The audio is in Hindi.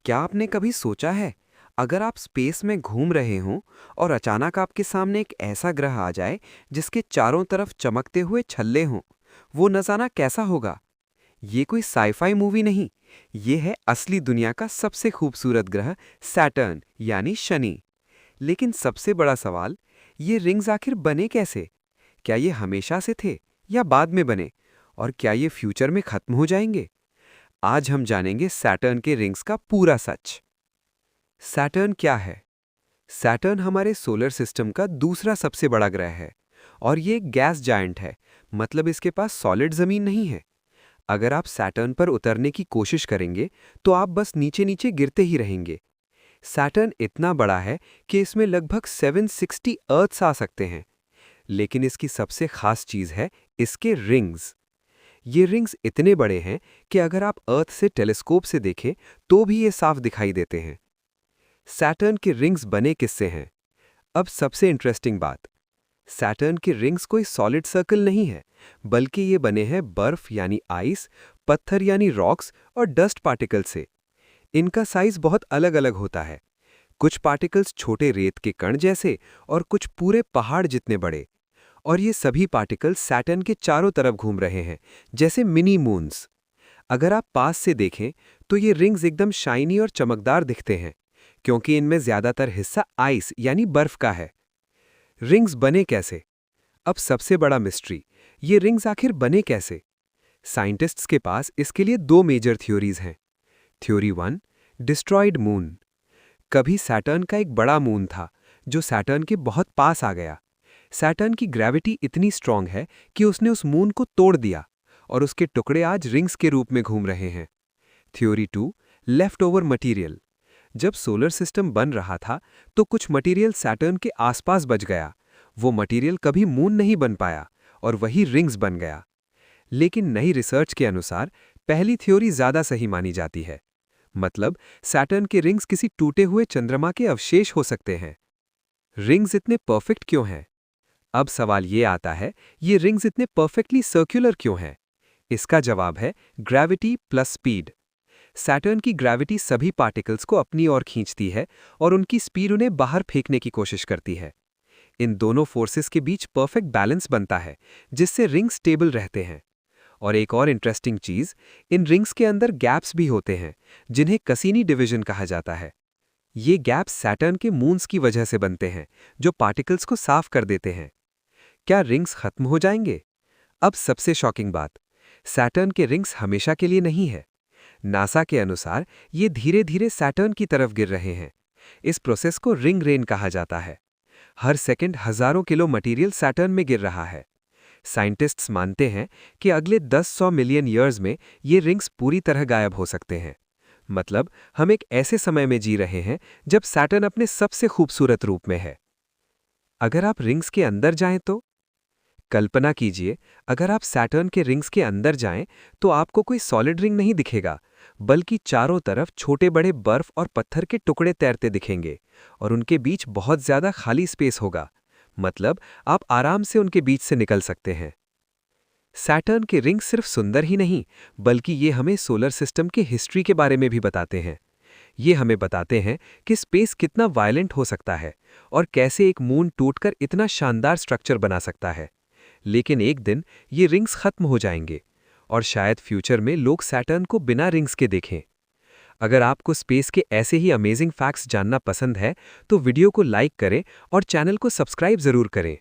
क्या आपने कभी सोचा है, अगर आप स्पेस में घूम रहे हों और अचानक आपके सामने एक ऐसा ग्रह आ जाए जिसके चारों तरफ चमकते हुए छल्ले हों, वो नज़ारा कैसा होगा? ये कोई साईफाई मूवी नहीं, ये है असली दुनिया का सबसे खूबसूरत ग्रह सैटर्न यानी शनि। लेकिन सबसे बड़ा सवाल, ये रिंग्स आखिर बने कैसे? क्या ये हमेशा से थे या बाद में बने? और क्या ये फ्यूचर में खत्म हो जाएंगे? आज हम जानेंगे सैटर्न के रिंग्स का पूरा सच। सैटर्न क्या है? सैटर्न हमारे सोलर सिस्टम का दूसरा सबसे बड़ा ग्रह है और ये एक गैस जायंट है, मतलब इसके पास सॉलिड जमीन नहीं है। अगर आप सैटर्न पर उतरने की कोशिश करेंगे तो आप बस नीचे नीचे गिरते ही रहेंगे। सैटर्न इतना बड़ा है कि इसमें लगभग 760 अर्थ्स आ सकते हैं। लेकिन इसकी सबसे खास चीज है इसके रिंग्स। ये रिंग्स इतने बड़े हैं कि अगर आप अर्थ से टेलीस्कोप से देखें तो भी ये साफ दिखाई देते हैं। सैटर्न के रिंग्स बने किससे हैं? अब सबसे इंटरेस्टिंग बात, सैटर्न के रिंग्स कोई सॉलिड सर्कल नहीं है, बल्कि ये बने हैं बर्फ यानी आइस, पत्थर यानी रॉक्स और डस्ट पार्टिकल से। इनका साइज बहुत अलग अलग होता है। कुछ पार्टिकल्स छोटे रेत के कण जैसे और कुछ पूरे पहाड़ जितने बड़े। और ये सभी पार्टिकल्स सैटर्न के चारों तरफ घूम रहे हैं, जैसे मिनी मून्स। अगर आप पास से देखें तो ये रिंग्स एकदम शाइनी और चमकदार दिखते हैं, क्योंकि इनमें ज्यादातर हिस्सा आइस यानी बर्फ का है। रिंग्स बने कैसे? अब सबसे बड़ा मिस्ट्री, ये रिंग्स आखिर बने कैसे? साइंटिस्ट्स के पास इसके लिए दो मेजर थ्योरीज हैं। Theory 1, destroyed moon. कभी सैटर्न का एक बड़ा मून था जो सैटर्न के बहुत पास आ गया। सैटर्न की ग्रेविटी इतनी स्ट्रांग है कि उसने उस मून को तोड़ दिया और उसके टुकड़े आज रिंग्स के रूप में घूम रहे हैं। Theory 2, left over material. जब सोलर सिस्टम बन रहा था तो कुछ मटेरियल सैटर्न के आसपास बच गया। वो मटेरियल कभी मून नहीं बन पाया और वही रिंग्स बन गया। लेकिन नई रिसर्च के अनुसार पहली थ्योरी ज्यादा सही मानी जाती है। मतलब सैटर्न के रिंग्स किसी टूटे हुए चंद्रमा के अवशेष हो सकते हैं। रिंग्स इतने परफेक्ट क्यों हैं? अब सवाल ये आता है, ये रिंग्स इतने परफेक्टली सर्कुलर क्यों हैं? इसका जवाब है ग्रेविटी प्लस स्पीड। सैटर्न की ग्रेविटी सभी पार्टिकल्स को अपनी ओर खींचती है और उनकी स्पीड उन्हें बाहर फेंकने की कोशिश करती है। इन दोनों फोर्सेस के बीच परफेक्ट बैलेंस बनता है, जिससे रिंग्स स्टेबल रहते हैं। और एक और इंटरेस्टिंग चीज, इन रिंग्स के अंदर गैप्स भी होते हैं, जिन्हें कसीनी डिवीजन कहा जाता है। ये गैप्स सैटर्न के मून्स की वजह से बनते हैं, जो पार्टिकल्स को साफ कर देते हैं। क्या रिंग्स खत्म हो जाएंगे? अब सबसे शॉकिंग बात, सैटर्न के रिंग्स हमेशा के लिए नहीं है। नासा के अनुसार ये धीरे धीरे सैटर्न की तरफ गिर रहे हैं। इस प्रोसेस को रिंग रेन कहा जाता है। हर सेकंड हजारों किलो मटेरियल सैटर्न में गिर रहा है। साइंटिस्ट्स मानते हैं कि अगले 10-100 मिलियन ईयर्स में ये रिंग्स पूरी तरह गायब हो सकते हैं। मतलब हम एक ऐसे समय में जी रहे हैं जब सैटर्न अपने सबसे खूबसूरत रूप में है। अगर आप रिंग्स के अंदर जाएं तो कल्पना कीजिए, अगर आप सैटर्न के रिंग्स के अंदर जाएं तो आपको कोई सॉलिड रिंग नहीं दिखेगा, बल्कि चारों तरफ छोटे बड़े बर्फ और पत्थर के टुकड़े तैरते दिखेंगे और उनके बीच बहुत ज्यादा खाली स्पेस होगा। मतलब आप आराम से उनके बीच से निकल सकते हैं। सैटर्न के रिंग सिर्फ सुंदर ही नहीं, बल्कि ये हमें सोलर सिस्टम की हिस्ट्री के बारे में भी बताते हैं। ये हमें बताते हैं कि स्पेस कितना वायलेंट हो सकता है और कैसे एक मून टूटकर इतना शानदार स्ट्रक्चर बना सकता है। लेकिन एक दिन ये रिंग्स खत्म हो जाएंगे और शायद फ्यूचर में लोग सैटर्न को बिना रिंग्स के देखें। अगर आपको स्पेस के ऐसे ही अमेजिंग फैक्ट्स जानना पसंद है तो वीडियो को लाइक करें और चैनल को सब्सक्राइब जरूर करें।